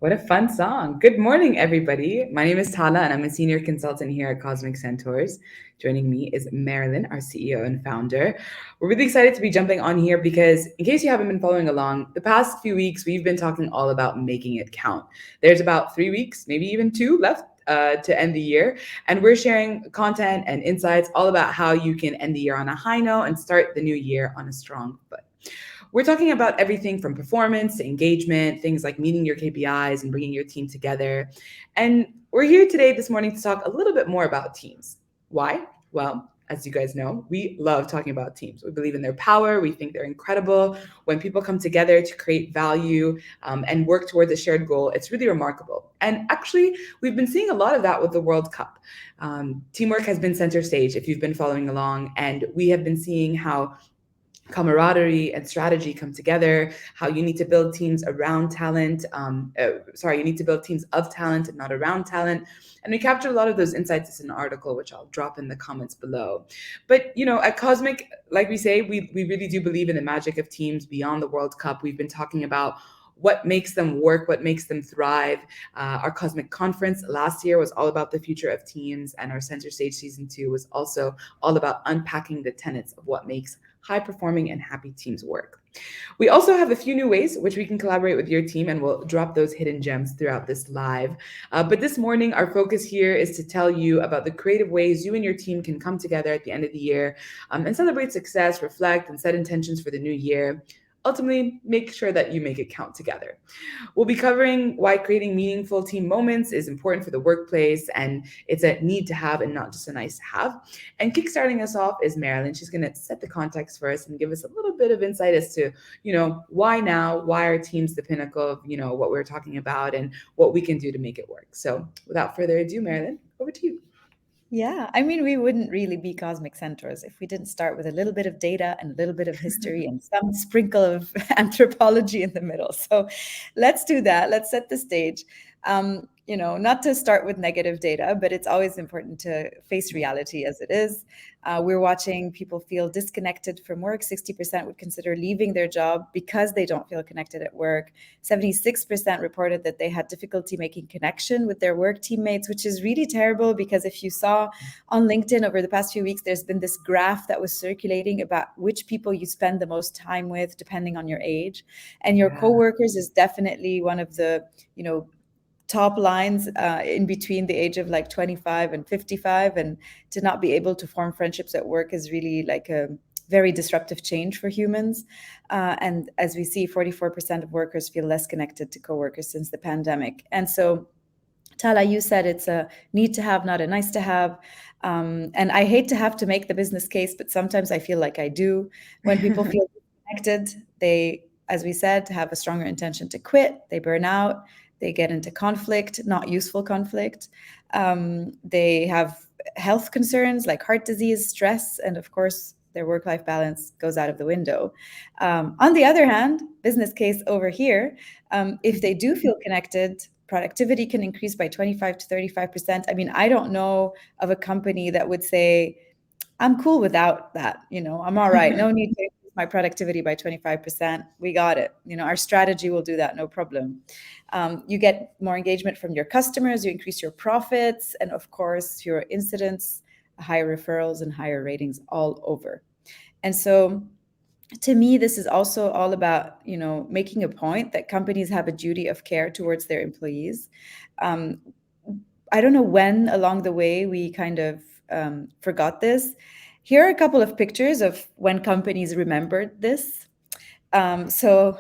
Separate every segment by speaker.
Speaker 1: What a fun song. Good morning, everybody. My name is Tala, and I'm a senior consultant here at Cosmic Centaurs. Joining me is Marilyn, our CEO and founder. We're really excited to be jumping on here because, in case you haven't been following along, the past few weeks we've been talking all about making it count. There's about 3 weeks, maybe even two left. To end the year, and we're sharing content and insights all about how you can end the year on a high note and start the new year on a strong foot. We're talking about everything from performance to engagement, things like meeting your KPIs and bringing your team together. And we're here today, this morning, to talk a little bit more about teams. Why? Well, as you guys know, we love talking about teams. We believe in their power. We think they're incredible. When people come together to create value and work towards a shared goal, it's really remarkable. And actually, we've been seeing a lot of that with the World Cup. Teamwork has been center stage if you've been following along, and we have been seeing how camaraderie and strategy come together, how you need to build teams around talent. You need to build teams of talent and not around talent. And we captured a lot of those insights in an article, which I'll drop in the comments below. But, at Cosmic, like we say, we really do believe in the magic of teams beyond the World Cup. We've been talking about what makes them work, what makes them thrive. Our Cosmic Conference last year was all about the future of teams, and our Center Stage Season 2 was also all about unpacking the tenets of what makes high-performing and happy teams work. We also have a few new ways which we can collaborate with your team, and we'll drop those hidden gems throughout this live. But this morning, our focus here is to tell you about the creative ways you and your team can come together at the end of the year and celebrate success, reflect, and set intentions for the new year. Ultimately, make sure that you make it count together. We'll be covering why creating meaningful team moments is important for the workplace, and it's a need to have and not just a nice to have. And kickstarting us off is Marilyn. She's going to set the context for us and give us a little bit of insight as to, why now, why are teams the pinnacle of, what we're talking about and what we can do to make it work. So without further ado, Marilyn, over to you.
Speaker 2: Yeah, I mean, we wouldn't really be Cosmic Centaurs if we didn't start with a little bit of data and a little bit of history and some sprinkle of anthropology in the middle. So let's do that. Let's set the stage. Not to start with negative data, but it's always important to face reality as it is. We're watching people feel disconnected from work. 60% would consider leaving their job because they don't feel connected at work. 76% reported that they had difficulty making connection with their work teammates, which is really terrible because if you saw on LinkedIn over the past few weeks, there's been this graph that was circulating about which people you spend the most time with depending on your age. And your coworkers is definitely one of the, top lines in between the age of like 25 and 55, and to not be able to form friendships at work is really like a very disruptive change for humans. And as we see, 44% of workers feel less connected to coworkers since the pandemic. And so Tala, you said it's a need to have, not a nice to have. And I hate to have to make the business case, but sometimes I feel like I do. When people feel disconnected, they, as we said, have a stronger intention to quit, they burn out, they get into conflict, not useful conflict. They have health concerns like heart disease, stress, and of course, their work-life balance goes out of the window. On the other hand, business case over here, if they do feel connected, productivity can increase by 25 to 35%. I mean, I don't know of a company that would say, I'm cool without that. I'm all right. No need to increase my productivity by 25%. We got it. Our strategy will do that. No problem. You get more engagement from your customers. You increase your profits. And of course, fewer incidents, higher referrals and higher ratings all over. And so to me, this is also all about, making a point that companies have a duty of care towards their employees. I don't know when along the way we kind of forgot this. Here are a couple of pictures of when companies remembered this. So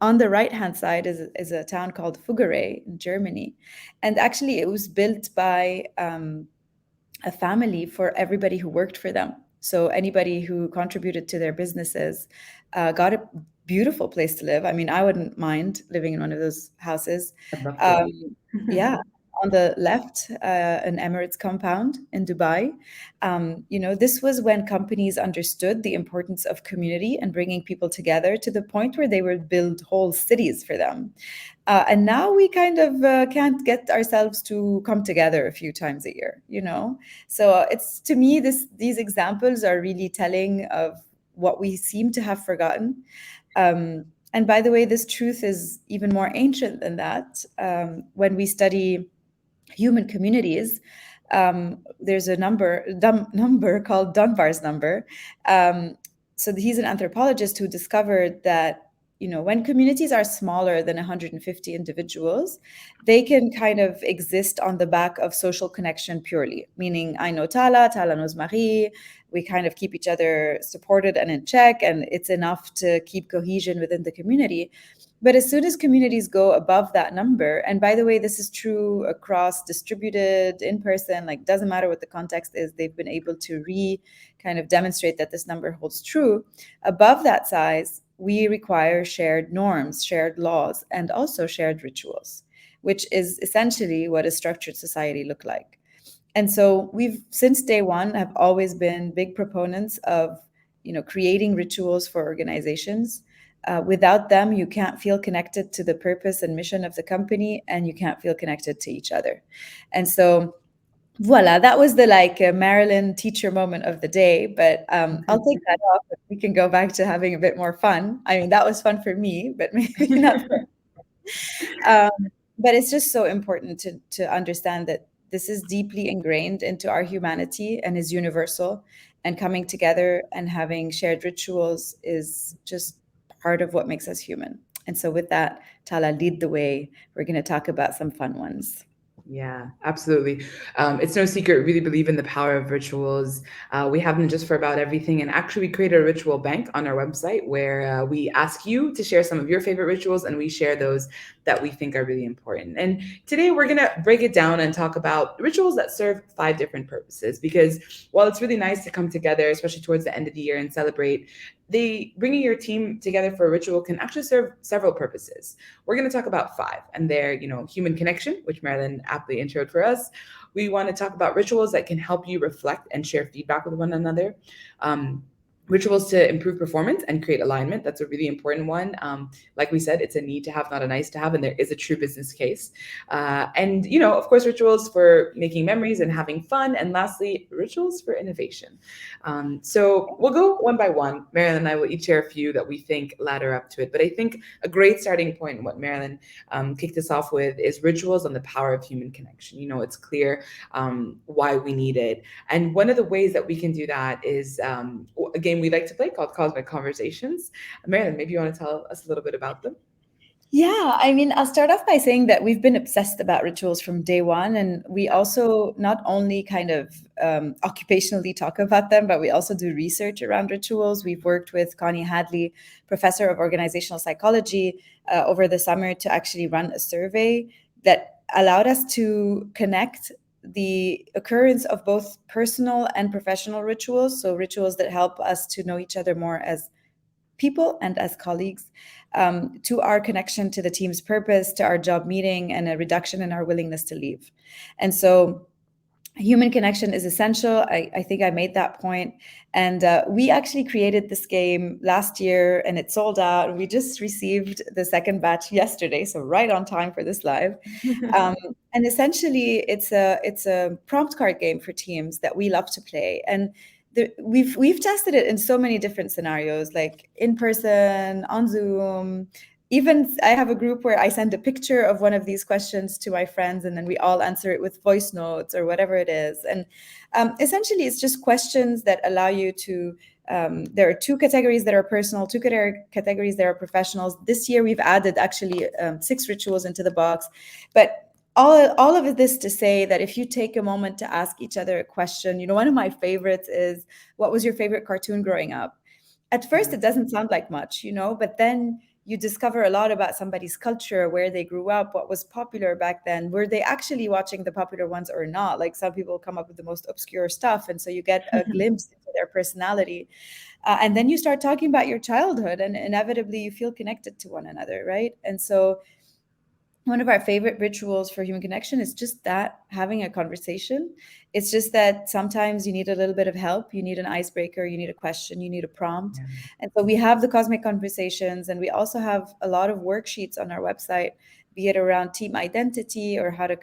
Speaker 2: on the right-hand side is a town called Fuggerei in Germany. And actually it was built by a family for everybody who worked for them. So anybody who contributed to their businesses got a beautiful place to live. I mean, I wouldn't mind living in one of those houses. Yeah. On the left, an Emirates compound in Dubai. This was when companies understood the importance of community and bringing people together to the point where they would build whole cities for them. And now we kind of can't get ourselves to come together a few times a year, So it's, to me, these examples are really telling of what we seem to have forgotten. And by the way, this truth is even more ancient than that. When we study human communities, there's a number called Dunbar's number. So he's an anthropologist who discovered that, when communities are smaller than 150 individuals, they can kind of exist on the back of social connection purely, meaning I know Tala, Tala knows Marie, we kind of keep each other supported and in check, and it's enough to keep cohesion within the community. But as soon as communities go above that number, and by the way, this is true across distributed, in person, like doesn't matter what the context is, they've been able to kind of demonstrate that this number holds true. Above that size, we require shared norms, shared laws, and also shared rituals, which is essentially what a structured society look like. And so we've, since day one, have always been big proponents of, creating rituals for organizations. Without them, you can't feel connected to the purpose and mission of the company, and you can't feel connected to each other. And so, voila, that was the Marilyn teacher moment of the day. But I'll take that off. We can go back to having a bit more fun. I mean, that was fun for me, but maybe not for. But it's just so important to understand that this is deeply ingrained into our humanity and is universal. And coming together and having shared rituals is just part of what makes us human. And so with that, Tala, lead the way. We're going to talk about some fun ones.
Speaker 1: Yeah, absolutely. It's no secret, we really believe in the power of rituals. We have them just for about everything. And actually, we created a ritual bank on our website where we ask you to share some of your favorite rituals, and we share those that we think are really important. And today, we're going to break it down and talk about rituals that serve 5 different purposes. Because while it's really nice to come together, especially towards the end of the year, and celebrate, bringing your team together for a ritual can actually serve several purposes. We're going to talk about 5, and they're, human connection, which Marilyn aptly introed for us. We want to talk about rituals that can help you reflect and share feedback with one another. Rituals to improve performance and create alignment. That's a really important one. Like we said, it's a need to have, not a nice to have, and there is a true business case. And, of course, rituals for making memories and having fun. And lastly, rituals for innovation. So we'll go one by one. Marilyn and I will each share a few that we think ladder up to it. But I think a great starting point, and what Marilyn kicked us off with, is rituals on the power of human connection. It's clear why we need it. And one of the ways that we can do that is a game we like to play called Cosmic Conversations. Marilyn, maybe you want to tell us a little bit about them?
Speaker 2: Yeah, I mean, I'll start off by saying that we've been obsessed about rituals from day one. And we also not only kind of occupationally talk about them, but we also do research around rituals. We've worked with Connie Hadley, professor of organizational psychology, over the summer to actually run a survey that allowed us to connect the occurrence of both personal and professional rituals. So rituals that help us to know each other more as people and as colleagues, to our connection to the team's purpose, to our job meeting, and a reduction in our willingness to leave. And so human connection is essential. I think I made that point. And we actually created this game last year, and it sold out. We just received the second batch yesterday, so right on time for this live. And essentially, it's a prompt card game for teams that we love to play. And we've tested it in so many different scenarios, like in person, on Zoom. Even I have a group where I send a picture of one of these questions to my friends, and then we all answer it with voice notes or whatever it is. And essentially, it's just questions that allow you to. There are 2 categories that are personal, 2 categories that are professionals. This year, we've added actually 6 rituals into the box, but all of this to say that if you take a moment to ask each other a question, one of my favorites is, what was your favorite cartoon growing up? At first, it doesn't sound like much, but then you discover a lot about somebody's culture, where they grew up, what was popular back then, were they actually watching the popular ones or not? Like, some people come up with the most obscure stuff, and so you get a glimpse into their personality. And then you start talking about your childhood, and inevitably you feel connected to one another, right? And so one of our favorite rituals for human connection is just that, having a conversation. It's just that sometimes you need a little bit of help. You need an icebreaker, you need a question, you need a prompt. Yeah. And so we have the Cosmic Conversations, and we also have a lot of worksheets on our website, be it around team identity or how to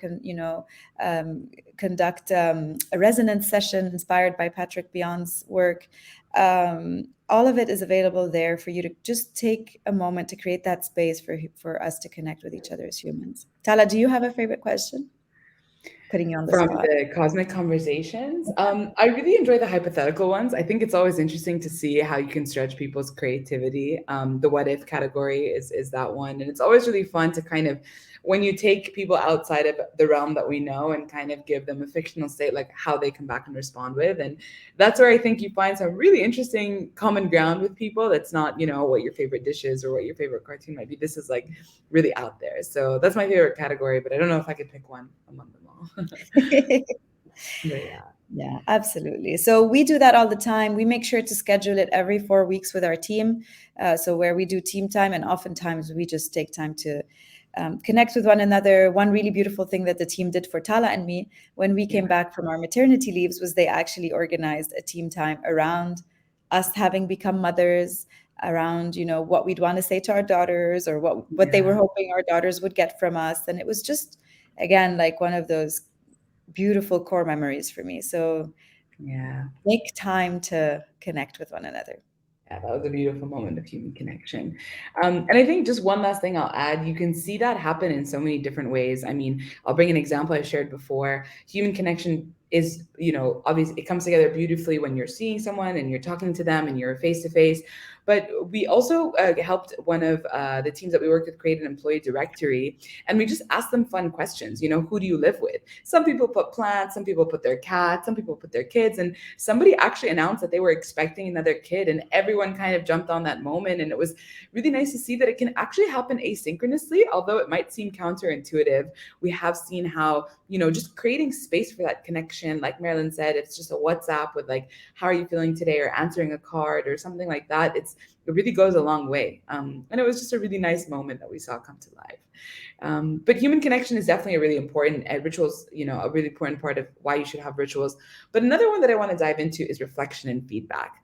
Speaker 2: conduct a resonance session inspired by Patrick Beyond's work. All of it is available there for you to just take a moment to create that space for us to connect with each other as humans. Tala, do you have a favorite question? Putting you on the
Speaker 1: From
Speaker 2: spot.
Speaker 1: the cosmic conversations, I really enjoy the hypothetical ones. I think it's always interesting to see how you can stretch people's creativity. The what if category is that one, and it's always really fun to kind of, when you take people outside of the realm that we know and kind of give them a fictional state, like how they come back and respond with, and that's where I think you find some really interesting common ground with people. That's not, what your favorite dish is or what your favorite cartoon might be. This is like really out there. So that's my favorite category, but I don't know if I could pick one among them all. But yeah.
Speaker 2: Yeah, absolutely. So we do that all the time. We make sure to schedule it every 4 weeks with our team. So where we do team time, and oftentimes we just take time to connect with one another. One really beautiful thing that the team did for Tala and me when we came back from our maternity leaves was they actually organized a team time around us having become mothers, around what we'd want to say to our daughters, or what they were hoping our daughters would get from us. And it was just, again, like one of those beautiful core memories for me. So
Speaker 1: Yeah.
Speaker 2: make time to connect with one another.
Speaker 1: Yeah, that was a beautiful moment of human connection. And I think just one last thing I'll add, you can see that happen in so many different ways. I mean, I'll bring an example I shared before. Human connection is, obviously it comes together beautifully when you're seeing someone and you're talking to them and you're face to face. But we also helped one of the teams that we worked with create an employee directory. And we just asked them fun questions. Who do you live with? Some people put plants, some people put their cats, some people put their kids. And somebody actually announced that they were expecting another kid, and everyone kind of jumped on that moment. And it was really nice to see that it can actually happen asynchronously, although it might seem counterintuitive. We have seen how, just creating space for that connection, like Marilyn said, it's just a WhatsApp with like, how are you feeling today, or answering a card or something like that. It really goes a long way. And it was just a really nice moment that we saw come to life. But human connection is definitely a really important, and rituals, a really important part of why you should have rituals. But another one that I want to dive into is reflection and feedback.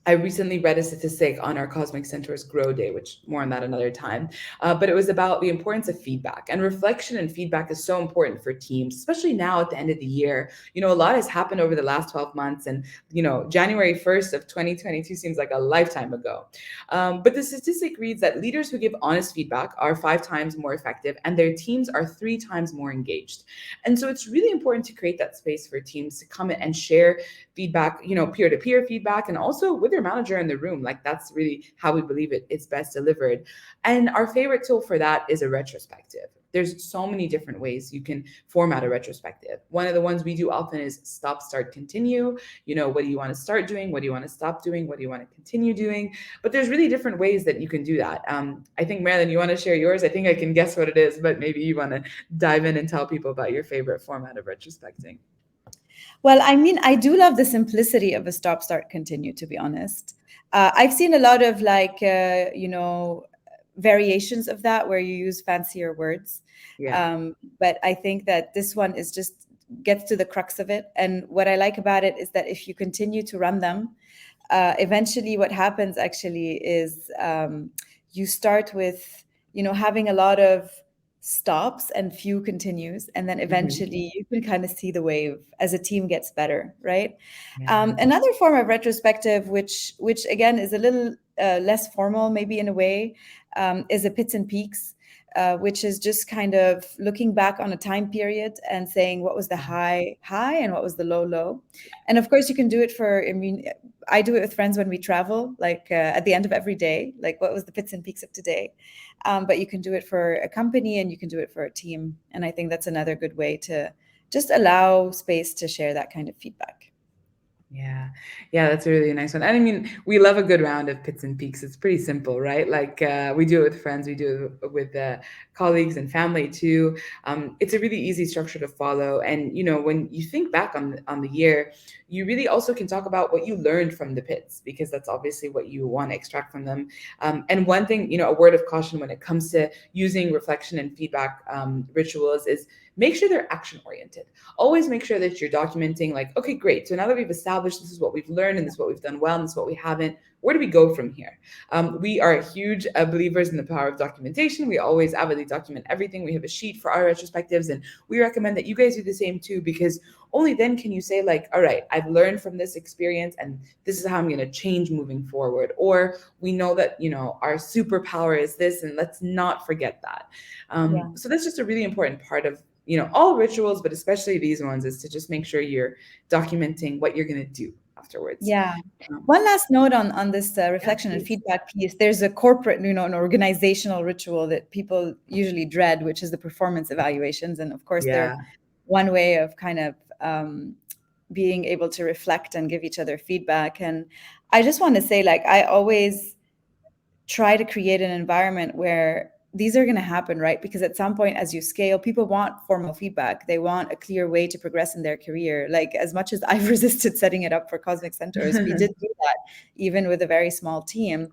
Speaker 1: I recently read a statistic on our Cosmic Centaurs Grow Day, which more on that another time. But it was about the importance of feedback, and reflection and feedback is so important for teams, especially now at the end of the year. A lot has happened over the last 12 months, and January 1st of 2022 seems like a lifetime ago. But the statistic reads that leaders who give honest feedback are 5 times more effective, and their teams are 3 times more engaged. And so it's really important to create that space for teams to come in and share feedback, peer-to-peer feedback, and also with your manager in the room. Like, that's really how we believe it's best delivered. And our favorite tool for that is a retrospective. There's so many different ways you can format a retrospective. One of the ones we do often is stop, start, continue. What do you want to start doing? What do you want to stop doing? What do you want to continue doing? But there's really different ways that you can do that. I think, Marilyn, you want to share yours? I think I can guess what it is, but maybe you want to dive in and tell people about your favorite format of retrospecting.
Speaker 2: Well, I mean, I do love the simplicity of a stop, start, continue, to be honest. I've seen a lot of variations of that where you use fancier words.
Speaker 1: Yeah.
Speaker 2: But I think that this one is just gets to the crux of it. And what I like about it is that if you continue to run them, eventually what happens actually is you start with, having a lot of stops and few continues, and then eventually you can kind of see the wave as a team gets better, right? Another form of retrospective, which again is a little less formal maybe in a way, is a pits and peaks, which is just kind of looking back on a time period and saying what was the high and what was the low. And of course you can do it I do it with friends when we travel, like at the end of every day, like what was the pits and peaks of today. But you can do it for a company and you can do it for a team. And I think that's another good way to just allow space to share that kind of feedback.
Speaker 1: Yeah, that's a really nice one. And I mean, we love a good round of pits and peaks. It's pretty simple, right? Like we do it with friends, we do it with colleagues and family too. It's a really easy structure to follow. And when you think back on the year, you really also can talk about what you learned from the pits, because that's obviously what you want to extract from them. And one thing, a word of caution when it comes to using reflection and feedback rituals is make sure they're action oriented. Always make sure that you're documenting, like, okay, great. So now that we've established this is what we've learned and this is what we've done well and this is what we haven't, where do we go from here? We are huge believers in the power of documentation. We always avidly document everything. We have a sheet for our retrospectives, and we recommend that you guys do the same too, because only then can you say, like, all right, I've learned from this experience, and this is how I'm going to change moving forward. Or we know that, our superpower is this, and let's not forget that.
Speaker 2: Yeah.
Speaker 1: So that's just a really important part of, all rituals, but especially these ones, is to just make sure you're documenting what you're going to do afterwards.
Speaker 2: Yeah.
Speaker 1: Um,
Speaker 2: One last note on this
Speaker 1: yeah,
Speaker 2: reflection and
Speaker 1: please.
Speaker 2: feedback piece. There's a corporate, an organizational ritual that people usually dread, which is the performance evaluations. And of course, they're
Speaker 1: Yeah.
Speaker 2: one way of kind of being able to reflect and give each other feedback. And I just want to say, like, I always try to create an environment where these are going to happen, right? Because at some point, as you scale, people want formal feedback. They want a clear way to progress in their career. Like, as much as I've resisted setting it up for Cosmic Centaurs, we did do that even with a very small team.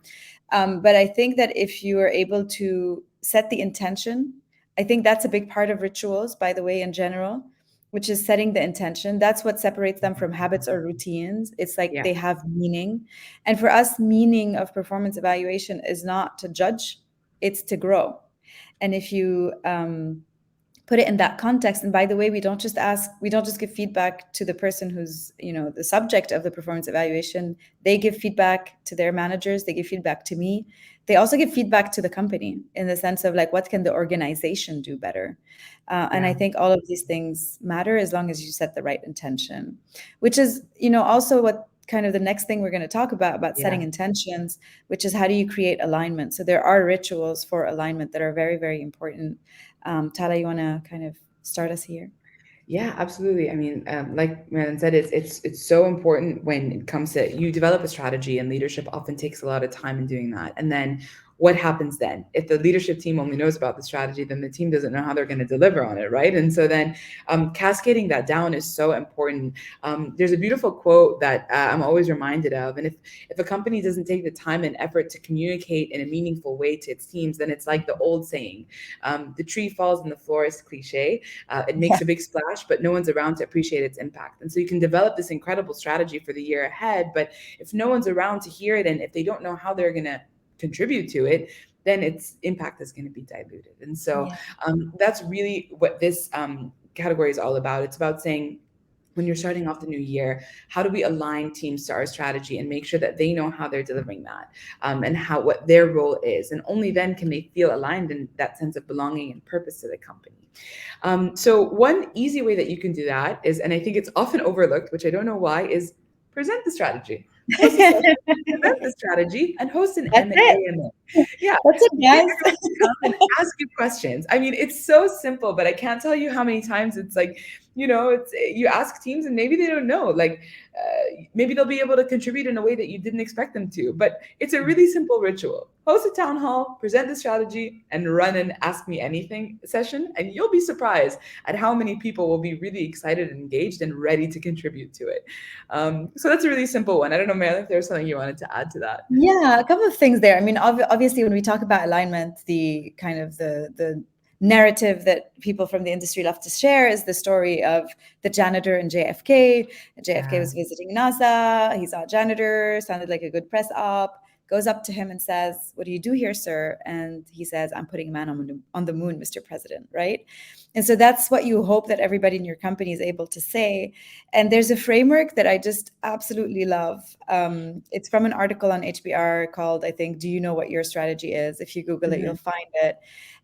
Speaker 2: But I think that if you are able to set the intention, I think that's a big part of rituals, by the way, in general, which is setting the intention. That's what separates them from habits or routines. It's like
Speaker 1: Yeah.
Speaker 2: they have meaning. And for us, meaning of performance evaluation is not to judge, it's to grow. And if you put it in that context, and by the way, we don't just give feedback to the person who's the subject of the performance evaluation. They give feedback to their managers, they give feedback to me. They also give feedback to the company in the sense of, like, what can the organization do better? And I think all of these things matter as long as you set the right intention, which is also what kind of the next thing we're going to talk about setting intentions, which is how do you create alignment. So there are rituals for alignment that are very, very important. Tala, you want to kind of start us here?
Speaker 1: Yeah, absolutely. I mean, like Marilyn said, it's so important when it comes to, you develop a strategy, and leadership often takes a lot of time in doing that. And then what happens then? If the leadership team only knows about the strategy, then the team doesn't know how they're going to deliver on it, right? And so then cascading that down is so important. There's a beautiful quote that I'm always reminded of, and if a company doesn't take the time and effort to communicate in a meaningful way to its teams, then it's like the old saying, the tree falls and the forest cliche. It makes a big splash, but no one's around to appreciate its impact. And so you can develop this incredible strategy for the year ahead, but if no one's around to hear it, and if they don't know how they're going to contribute to it, then its impact is going to be diluted. And so that's really what this category is all about. It's about saying, when you're starting off the new year, how do we align teams to our strategy and make sure that they know how they're delivering that, and what their role is, and only then can they feel aligned in that sense of belonging and purpose to the company. So one easy way that you can do that is, and I think it's often overlooked, which I don't know why, is present the strategy. Host a session, present the strategy, and host an
Speaker 2: That's it.
Speaker 1: AMA. Yeah,
Speaker 2: That's it,
Speaker 1: get
Speaker 2: guys.
Speaker 1: everyone to come and ask you questions. I mean, it's so simple, but I can't tell you how many times it's like, it's, you ask teams and maybe they don't know, like, maybe they'll be able to contribute in a way that you didn't expect them to, but it's a really simple ritual. Host a town hall, present the strategy, and run an Ask Me Anything session, and you'll be surprised at how many people will be really excited and engaged and ready to contribute to it. So that's a really simple one. I don't know, Marilyn, if there's something you wanted to add to that.
Speaker 2: Yeah, a couple of things there. I mean, obviously, when we talk about alignment, the kind of the narrative that people from the industry love to share is the story of the janitor in JFK. JFK was visiting NASA. He saw a janitor, sounded like a good press op, goes up to him and says, "What do you do here, sir?" And he says, "I'm putting a man on the moon, Mr. President," right? And so that's what you hope that everybody in your company is able to say. And there's a framework that I just absolutely love. It's from an article on HBR called, I think, "Do You Know What Your Strategy Is?" If you Google it, you'll find it.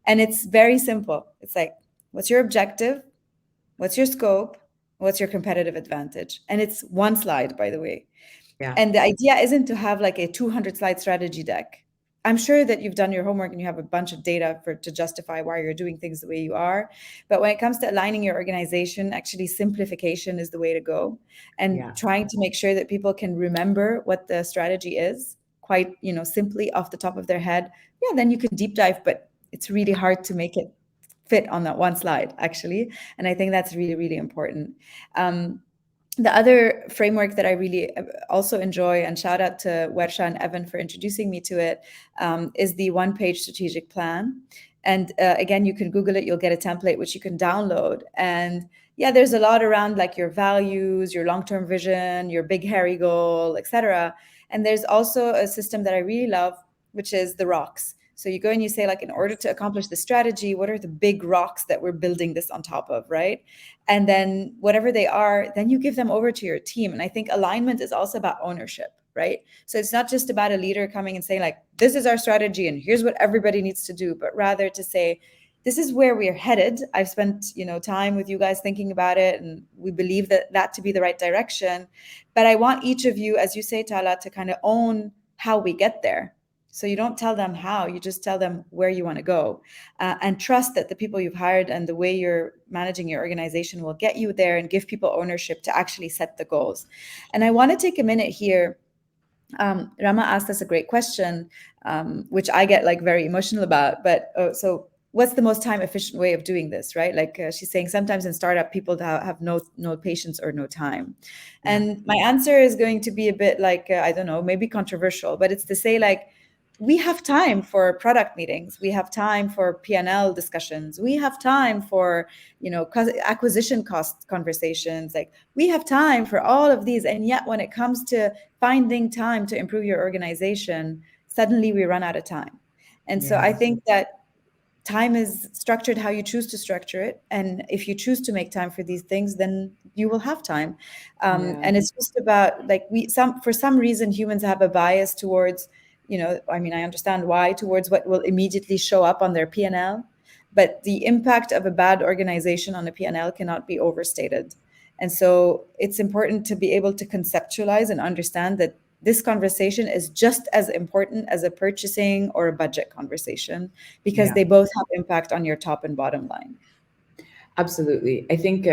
Speaker 2: And it's very simple. It's like, what's your objective? What's your scope? What's your competitive advantage? And it's one slide, by the way.
Speaker 1: Yeah.
Speaker 2: And the idea isn't to have like a 200-slide strategy deck. I'm sure that you've done your homework and you have a bunch of data to justify why you're doing things the way you are. But when it comes to aligning your organization, actually simplification is the way to go. And trying to make sure that people can remember what the strategy is quite, simply off the top of their head. Yeah, then you can deep dive, but it's really hard to make it fit on that one slide, actually. And I think that's really, really important. The other framework that I really also enjoy, and shout out to Wersha and Evan for introducing me to it, is the one-page strategic plan. And again, you can Google it, you'll get a template which you can download. And yeah, there's a lot around like your values, your long-term vision, your big hairy goal, etc. And there's also a system that I really love, which is the rocks. So you go and you say, like, in order to accomplish the strategy, what are the big rocks that we're building this on top of, right? And then whatever they are, then you give them over to your team. And I think alignment is also about ownership, right? So it's not just about a leader coming and saying, like, this is our strategy and here's what everybody needs to do, but rather to say, this is where we're headed. I've spent, time with you guys thinking about it, and we believe that to be the right direction. But I want each of you, as you say, Tala, to kind of own how we get there. So you don't tell them how, you just tell them where you want to go, and trust that the people you've hired and the way you're managing your organization will get you there, and give people ownership to actually set the goals. And I want to take a minute here. Rama asked us a great question, which I get like very emotional about. But so what's the most time efficient way of doing this, right? Like she's saying, sometimes in startup, people have no patience or no time.
Speaker 1: Yeah.
Speaker 2: And my answer is going to be a bit like, I don't know, maybe controversial, but it's to say, like, we have time for product meetings. We have time for P&L discussions. We have time for, acquisition cost conversations. Like, we have time for all of these. And yet when it comes to finding time to improve your organization, suddenly we run out of time. And so I think that time is structured how you choose to structure it. And if you choose to make time for these things, then you will have time. And it's just about, like, for some reason, humans have a bias towards, I understand why, towards what will immediately show up on their P&L. But the impact of a bad organization on a P&L cannot be overstated. And so it's important to be able to conceptualize and understand that this conversation is just as important as a purchasing or a budget conversation, because they both have impact on your top and bottom line.
Speaker 1: Absolutely. I think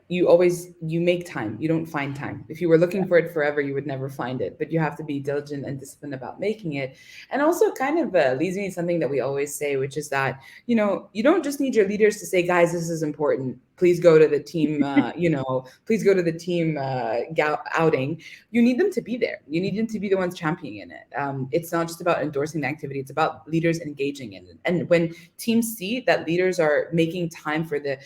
Speaker 1: you make time. You don't find time. If you were looking for it forever, you would never find it. But you have to be diligent and disciplined about making it. And also, kind of leads me to something that we always say, which is that you don't just need your leaders to say, "Guys, this is important. Please go to the team. Please go to the team outing." You need them to be there. You need them to be the ones championing it. It's not just about endorsing the activity. It's about leaders engaging in it. And when teams see that leaders are making time for the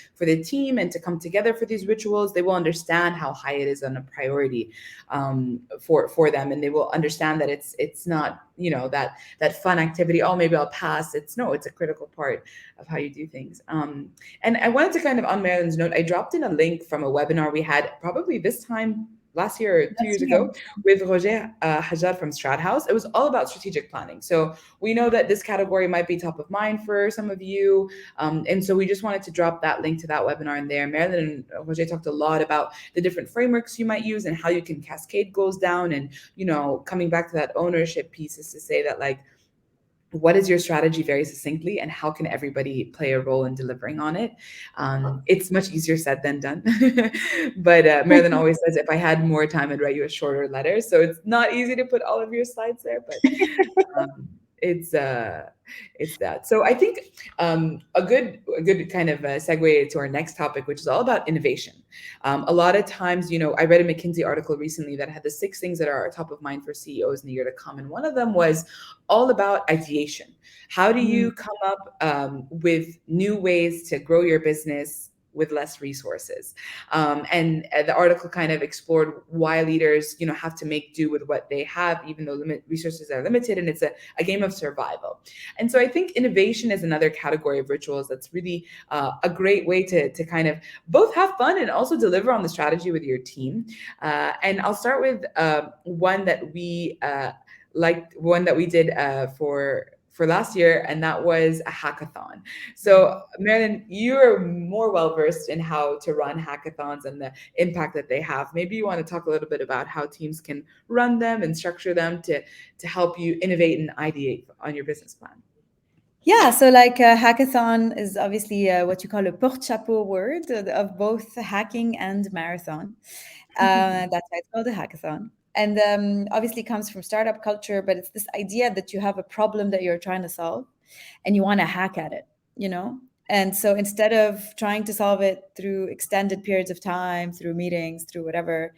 Speaker 1: team and to come together for these rituals, they will understand how high it is on a priority for them, and they will understand that it's not that fun activity. Oh, maybe I'll pass. It's a critical part of how you do things. And I wanted to kind of, on Marilyn's note, I dropped in a link from a webinar we had probably this time last year or 2 years ago with Roger Hajar from Strathouse. It was all about strategic planning. So we know that this category might be top of mind for some of you. And so we just wanted to drop that link to that webinar in there. Marilyn and Roger talked a lot about the different frameworks you might use and how you can cascade goals down. And, coming back to that ownership piece is to say that, like, what is your strategy very succinctly, and how can everybody play a role in delivering on it? It's much easier said than done. But Marilyn always says, if I had more time, I'd write you a shorter letter. So it's not easy to put all of your slides there, but it's that. So I think a good kind of segue to our next topic, which is all about innovation. A lot of times, I read a McKinsey article recently that had the 6 things that are top of mind for CEOs in the year to come, and one of them was all about ideation. How do you come up with new ways to grow your business with less resources? And the article kind of explored why leaders, have to make do with what they have, even though resources are limited, and it's a game of survival. And so I think innovation is another category of rituals that's really a great way to kind of both have fun and also deliver on the strategy with your team. And I'll start with one that we did for last year, and that was a hackathon. So Marilyn, you're more well versed in how to run hackathons and the impact that they have. Maybe you want to talk a little bit about how teams can run them and structure them to help you innovate and ideate on your business plan.
Speaker 2: Yeah, so like hackathon is obviously what you call a porte-chapeau word of both hacking and marathon. That's why it's called a hackathon. And obviously comes from startup culture, but it's this idea that you have a problem that you're trying to solve and you want to hack at it, And so instead of trying to solve it through extended periods of time, through meetings, through whatever,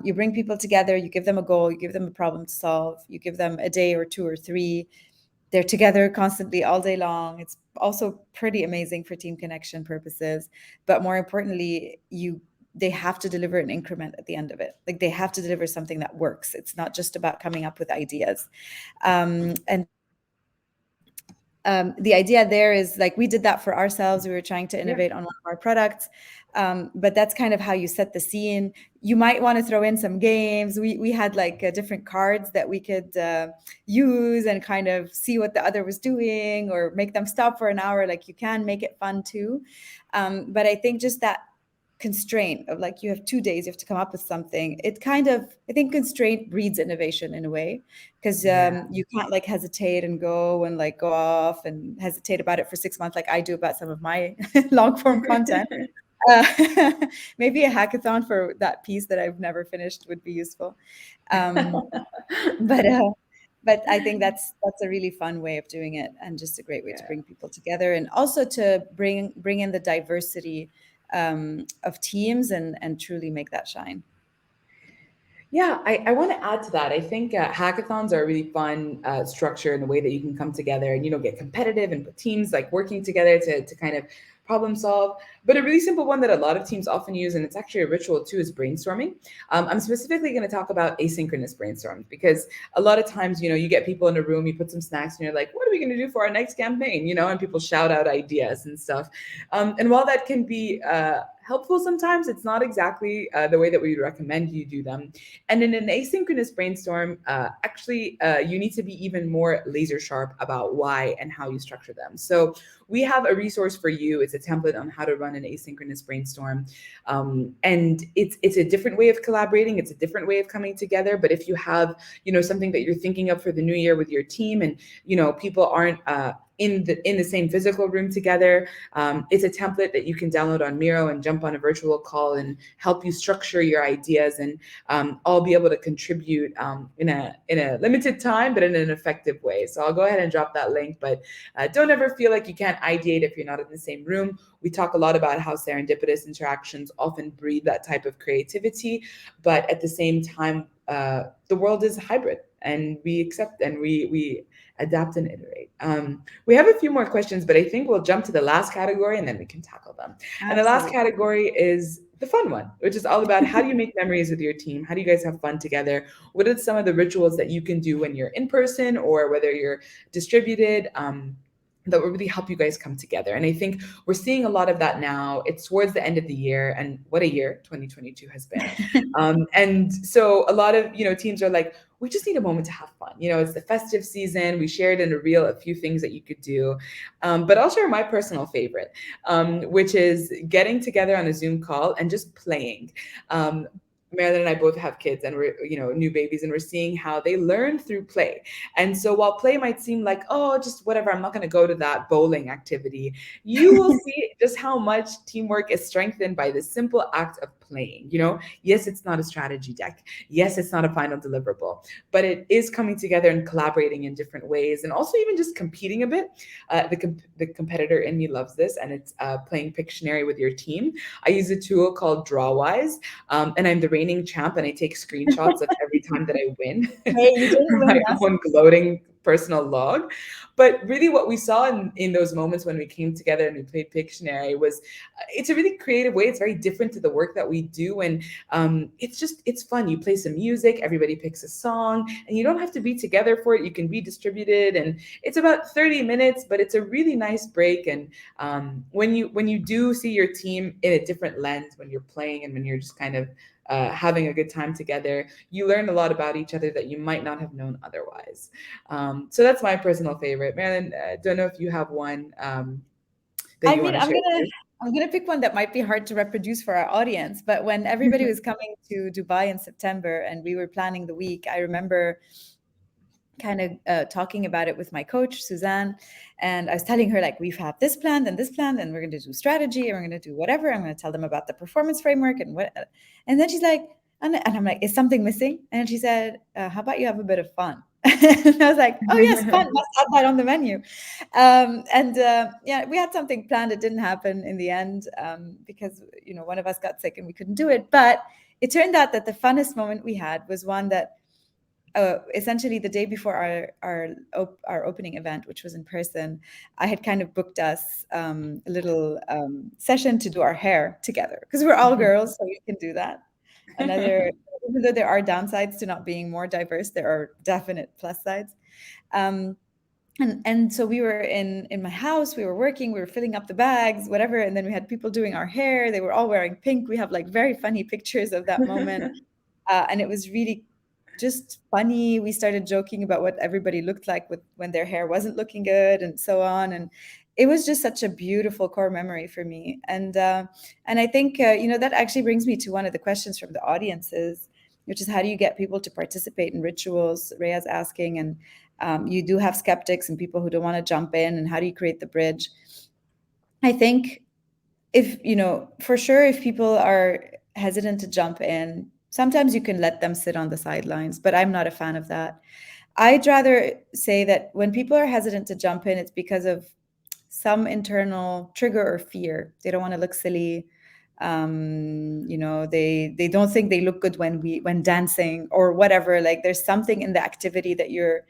Speaker 2: you bring people together, you give them a goal, you give them a problem to solve, you give them a day or 2 or 3. They're together constantly all day long. It's also pretty amazing for team connection purposes. But more importantly, you they have to deliver an increment at the end of it. Like they have to deliver something that works. It's not just about coming up with ideas. And the idea there is like we did that for ourselves. We were trying to innovate on one of our products. But that's kind of how you set the scene. You might want to throw in some games. We had like different cards that we could use and kind of see what the other was doing or make them stop for an hour. Like you can make it fun too. But I think just that constraint of like you have 2 days, you have to come up with something. It kind of, I think constraint breeds innovation in a way, because you can't like hesitate and go and like go off and hesitate about it for 6 months like I do about some of my long form content. Maybe a hackathon for that piece that I've never finished would be useful. But I think that's a really fun way of doing it, and just a great way to bring people together, and also to bring in the diversity of teams and truly make that shine.
Speaker 1: Yeah, I want to add to that. I think hackathons are a really fun structure in a way that you can come together and, get competitive and put teams like working together to kind of problem solve. But a really simple one that a lot of teams often use, and it's actually a ritual too, is brainstorming. I'm specifically going to talk about asynchronous brainstorms, because a lot of times, you get people in a room, you put some snacks, and you're like, what are we going to do for our next campaign? And people shout out ideas and stuff. And while that can be helpful sometimes, it's not exactly the way that we recommend you do them. And in an asynchronous brainstorm, you need to be even more laser sharp about why and how you structure them. So we have a resource for you. It's a template on how to run an asynchronous brainstorm. And it's a different way of collaborating. It's a different way of coming together. But if you have, something that you're thinking of for the new year with your team, and, people aren't in the same physical room together, it's a template that you can download on Miro and jump on a virtual call and help you structure your ideas, and all be able to contribute in a limited time, but in an effective way. So I'll go ahead and drop that link, but don't ever feel like you can't ideate if you're not in the same room. We talk a lot about how serendipitous interactions often breed that type of creativity, but at the same time, the world is hybrid, and we accept and we adapt and iterate. We have a few more questions, but I think we'll jump to the last category and then we can tackle them. Absolutely. And the last category is the fun one, which is all about how do you make memories with your team? How do you guys have fun together? What are some of the rituals that you can do when you're in person or whether you're distributed? That will really help you guys come together. And I think we're seeing a lot of that now. It's towards the end of the year, and what a year 2022 has been. And so a lot of, teams are like, we just need a moment to have fun. It's the festive season. We shared in a reel a few things that you could do. But I'll share my personal favorite, which is getting together on a Zoom call and just playing. Marilyn and I both have kids, and we're, new babies, and we're seeing how they learn through play. And so while play might seem like, oh, just whatever, I'm not going to go to that bowling activity, you will see just how much teamwork is strengthened by the simple act of playing. Yes, it's not a strategy deck. Yes, it's not a final deliverable, but it is coming together and collaborating in different ways, and also even just competing a bit. The competitor in me loves this, and it's playing Pictionary with your team. I use a tool called Drawwise, and I'm the reigning champ, and I take screenshots of every time that I win.
Speaker 2: Hey, you didn't win.
Speaker 1: My own gloating personal log. But really what we saw in those moments when we came together and we played Pictionary was it's a really creative way. It's very different to the work that we do. And it's fun. You play some music, everybody picks a song, and you don't have to be together for it. You can be distributed, and it's about 30 minutes, but it's a really nice break. And when you do see your team in a different lens, when you're playing and when you're just kind of having a good time together, you learn a lot about each other that you might not have known otherwise. So that's my personal favorite. Marilyn, don't know if you have one that you want to share.
Speaker 2: I'm gonna pick one that might be hard to reproduce for our audience, but when everybody was coming to Dubai in September and we were planning the week, I remember kind of talking about it with my coach, Suzanne, and I was telling her, like, we've had this planned and we're going to do strategy and we're going to do whatever. I'm going to tell them about the performance framework and then she's like, and I'm like, is something missing? And she said, how about you have a bit of fun? And I was like, oh yes, fun, let's add that on the menu. Yeah, we had something planned. It didn't happen in the end because, one of us got sick and we couldn't do it. But it turned out that the funnest moment we had was one that essentially the day before our opening event, which was in person, I had kind of booked us a little session to do our hair together because we're all girls, so we can do that. Another, even though there are downsides to not being more diverse, there are definite plus sides. Um, and so we were in my house, we were working, we were filling up the bags, whatever, and then we had people doing our hair. They were all wearing pink. We have like very funny pictures of that moment. And it was really just funny. We started joking about what everybody looked like when their hair wasn't looking good and so on. And it was just such a beautiful core memory for me. And I think, that actually brings me to one of the questions from the audiences, which is how do you get people to participate in rituals? Rhea's asking, and you do have skeptics and people who don't want to jump in, and how do you create the bridge? I think if, for sure, if people are hesitant to jump in, sometimes you can let them sit on the sidelines, but I'm not a fan of that. I'd rather say that when people are hesitant to jump in, it's because of some internal trigger or fear. They don't want to look silly. They don't think they look good when dancing or whatever. Like there's something in the activity that you're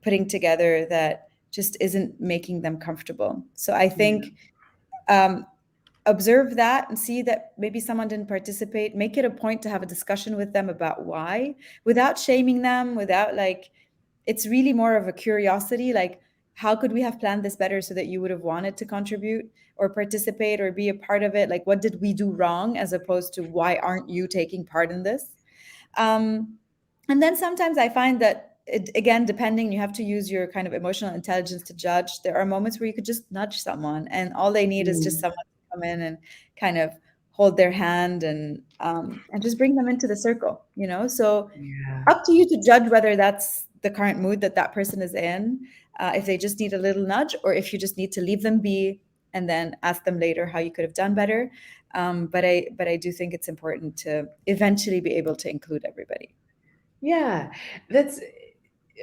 Speaker 2: putting together that just isn't making them comfortable. So I think observe that and see that maybe someone didn't participate. Make it a point to have a discussion with them about why, without shaming them, without it's really more of a curiosity, like how could we have planned this better so that you would have wanted to contribute or participate or be a part of it? Like what did we do wrong, as opposed to why aren't you taking part in this? And then sometimes I find that again, depending, you have to use your kind of emotional intelligence to judge. There are moments where you could just nudge someone and all they need is just someone to come in and kind of hold their hand and just bring them into the circle, So up to you to judge whether that's the current mood that person is in, if they just need a little nudge, or if you just need to leave them be and then ask them later how you could have done better. But I do think it's important to eventually be able to include everybody.
Speaker 1: Yeah,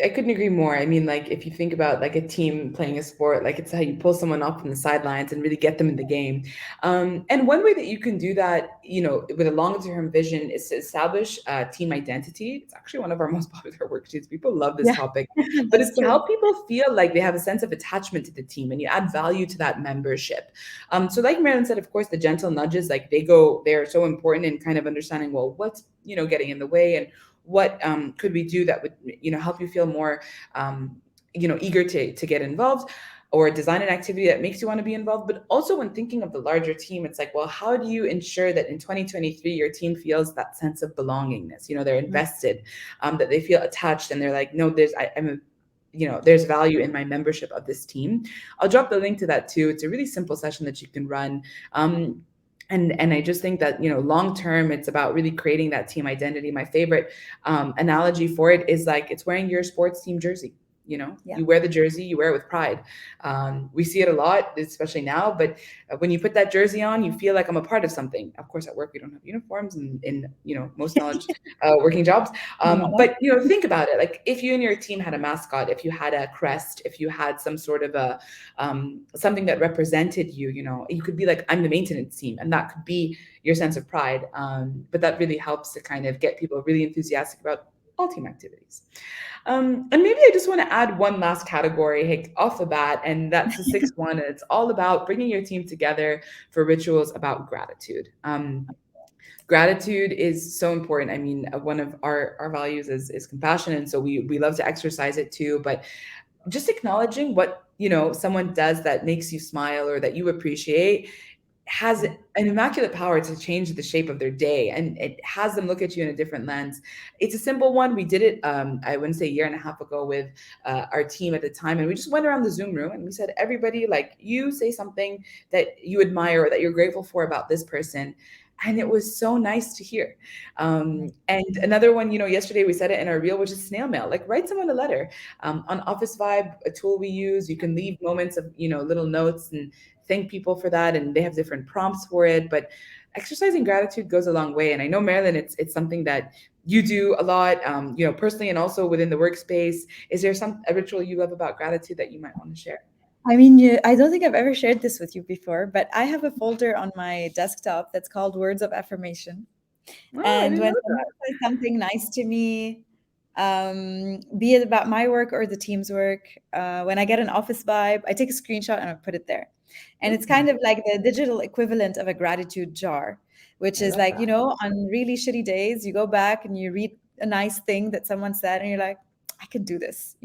Speaker 1: I couldn't agree more. I mean, like if you think about like a team playing a sport, like it's how you pull someone up from the sidelines and really get them in the game. And one way that you can do that, with a long-term vision, is to establish team identity. It's actually one of our most popular worksheets. People love this topic, but it's to help people feel like they have a sense of attachment to the team, and you add value to that membership. So like Marilyn said, of course, the gentle nudges, like they're so important in kind of understanding, well, what's, getting in the way, and what could we do that would help you feel more eager to get involved, or design an activity that makes you want to be involved. But also when thinking of the larger team, it's like, well, how do you ensure that in 2023 your team feels that sense of belongingness? They're invested, that they feel attached, and they're like, no, there's value in my membership of this team. I'll drop the link to that too. It's a really simple session that you can run. And I just think that, long term, it's about really creating that team identity. My favorite analogy for it is like it's wearing your sports team jersey. You wear the jersey, you wear it with pride. We see it a lot, especially now, but when you put that jersey on, you feel like I'm a part of something. Of course, at work, we don't have uniforms in most knowledge working jobs. But, think about it. Like if you and your team had a mascot, if you had a crest, if you had some sort of a something that represented you, you could be like, I'm the maintenance team, and that could be your sense of pride. But that really helps to kind of get people really enthusiastic about all team activities. And maybe I just want to add one last category off the bat, and that's the sixth one. And it's all about bringing your team together for rituals about gratitude. Gratitude is so important. I mean, one of our values is compassion, and so we love to exercise it too. But just acknowledging what someone does that makes you smile or that you appreciate has an immaculate power to change the shape of their day, and it has them look at you in a different lens. It's a simple one. We did it, I wouldn't say a year and a half ago, with our team at the time, and we just went around the Zoom room and we said, everybody, like, you say something that you admire or that you're grateful for about this person. And it was so nice to hear. And another one, yesterday we said it in our reel, which is snail mail. Like, write someone a letter. On Office Vibe, a tool we use, you can leave moments of, little notes and thank people for that. And they have different prompts for it. But exercising gratitude goes a long way. And I know, Marilyn, it's something that you do a lot, personally, and also within the workspace. Is there a ritual you love about gratitude that you might want to share?
Speaker 2: I mean, I don't think I've ever shared this with you before, but I have a folder on my desktop that's called Words of Affirmation.
Speaker 1: Oh,
Speaker 2: And when someone says something nice to me, be it about my work or the team's work. When I get an office vibe, I take a screenshot and I put it there. And it's kind of like the digital equivalent of a gratitude jar, which
Speaker 1: I
Speaker 2: is
Speaker 1: love
Speaker 2: like,
Speaker 1: that.
Speaker 2: on really shitty days, you go back and you read a nice thing that someone said, and you're like, I can do this.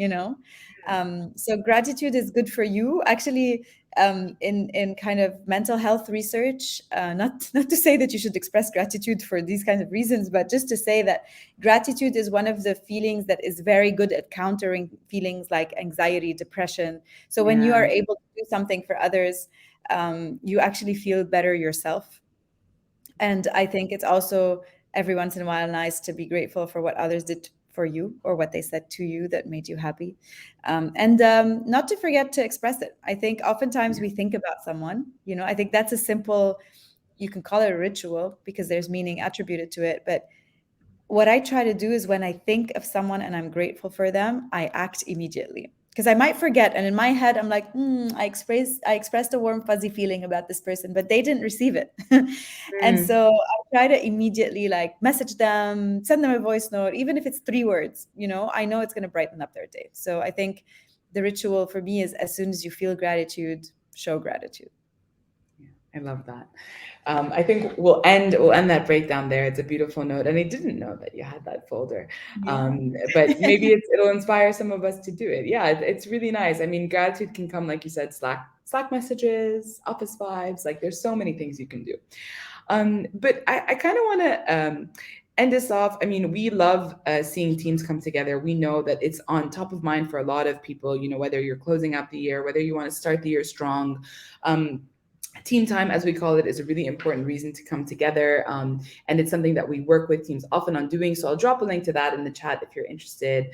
Speaker 2: So gratitude is good for you. Actually, in kind of mental health research, not to say that you should express gratitude for these kinds of reasons, but just to say that gratitude is one of the feelings that is very good at countering feelings like anxiety, depression. So when you
Speaker 1: Yeah.
Speaker 2: are able to do something for others, you actually feel better yourself. And I think it's also every once in a while nice to be grateful for what others did for you or what they said to you that made you happy. And not to forget to express it. I think oftentimes we think about someone, I think that's a simple, you can call it a ritual because there's meaning attributed to it. But what I try to do is when I think of someone and I'm grateful for them, I act immediately. Because I might forget, and in my head, I'm like, I expressed a warm, fuzzy feeling about this person, but they didn't receive it. And
Speaker 1: Mm.
Speaker 2: so I try to immediately like message them, send them a voice note, even if it's 3 words, I know it's going to brighten up their day. So I think the ritual for me is as soon as you feel gratitude, show gratitude.
Speaker 1: I love that. I think we'll end that breakdown there. It's a beautiful note, and I didn't know that you had that folder.
Speaker 2: Yeah.
Speaker 1: But maybe it'll inspire some of us to do it. Yeah, it's really nice. I mean, gratitude can come, like you said, Slack messages, office vibes. Like, there's so many things you can do. But I kind of want to end this off. I mean, we love seeing teams come together. We know that it's on top of mind for a lot of people. Whether you're closing out the year, whether you want to start the year strong. Team time, as we call it, is a really important reason to come together. And it's something that we work with teams often on doing. So I'll drop a link to that in the chat if you're interested.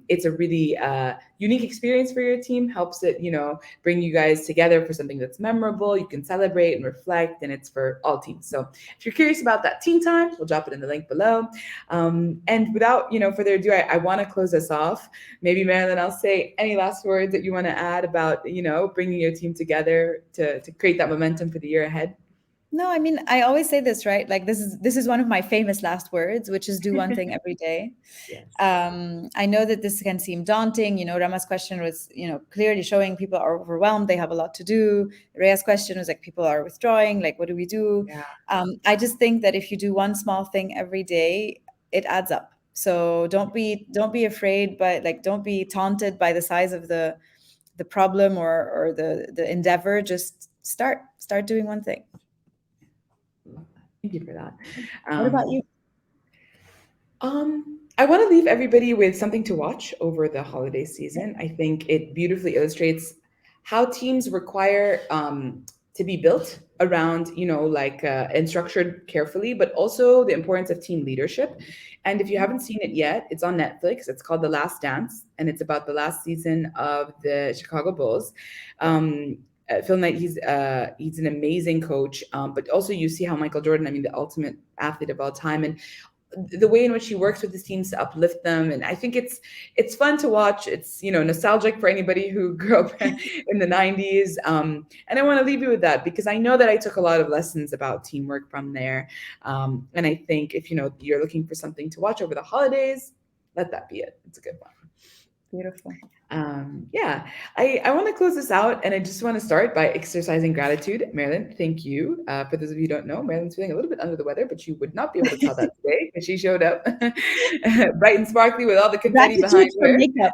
Speaker 1: It's a really unique experience for your team, helps it, bring you guys together for something that's memorable. You can celebrate and reflect, and it's for all teams. So if you're curious about that team time, we'll drop it in the link below. And without, further ado, I want to close us off. Maybe, Marilyn, I'll say any last words that you want to add about, bringing your team together to create that momentum for the year ahead.
Speaker 2: No, I mean, I always say this, right? Like this is one of my famous last words, which is do one thing every day.
Speaker 1: Yes.
Speaker 2: I know that this can seem daunting. Rama's question was, clearly showing people are overwhelmed. They have a lot to do. Rhea's question was like, people are withdrawing. Like, what do we do?
Speaker 1: Yeah.
Speaker 2: I just think that if you do one small thing every day, it adds up. So don't be afraid, but like, don't be taunted by the size of the problem or the endeavor. Just start doing one thing.
Speaker 1: Thank you for that.
Speaker 2: What about you?
Speaker 1: I want to leave everybody with something to watch over the holiday season. I think it beautifully illustrates how teams require to be built around, and structured carefully, but also the importance of team leadership. And if you haven't seen it yet, it's on Netflix. It's called The Last Dance, and it's about the last season of the Chicago Bulls. Phil Knight, he's an amazing coach, but also you see how Michael Jordan, I mean, the ultimate athlete of all time, and the way in which he works with his teams to uplift them. And I think it's fun to watch. It's nostalgic for anybody who grew up in the 90s. And I want to leave you with that because I know that I took a lot of lessons about teamwork from there. And I think if you're looking for something to watch over the holidays, let that be it. It's a good one.
Speaker 2: Beautiful.
Speaker 1: Yeah, I want to close this out, and I just want to start by exercising gratitude. Marilyn, thank you. For those of you who don't know, Marilyn's feeling a little bit under the weather, but you would not be able to tell that today because she showed up bright and sparkly with all the confetti
Speaker 2: Gratitude
Speaker 1: behind
Speaker 2: for
Speaker 1: her.
Speaker 2: makeup.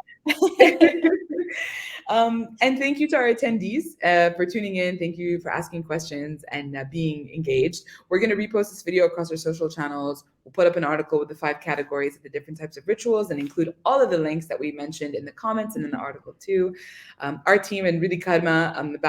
Speaker 1: And thank you to our attendees for tuning in. Thank you for asking questions and being engaged. We're going to repost this video across our social channels. We'll put up an article with the 5 categories of the different types of rituals and include all of the links that we mentioned in the comments and in the article too. Our team and really Karma on the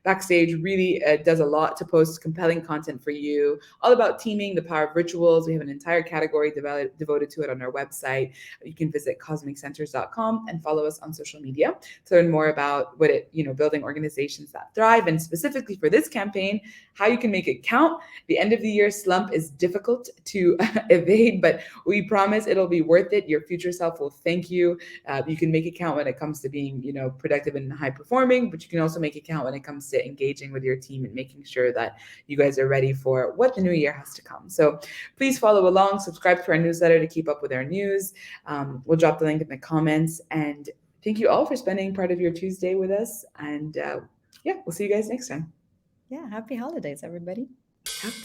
Speaker 1: backstage really does a lot to post compelling content for you, all about teaming, the power of rituals. We have an entire category devoted to it on our website. You can visit cosmiccenters.com and follow us on social media to learn more about what it, building organizations that thrive, and specifically for this campaign, how you can make it count. The end of the year slump is difficult to evade, but we promise it'll be worth it. Your future self will thank you. You can make it count when it comes to being, productive and high performing, but you can also make it count when it comes to engaging with your team and making sure that you guys are ready for what the new year has to come. So please follow along, subscribe to our newsletter to keep up with our news. We'll drop the link in the comments. And thank you all for spending part of your Tuesday with us. And we'll see you guys next time.
Speaker 2: Yeah, happy holidays, everybody.
Speaker 1: Happy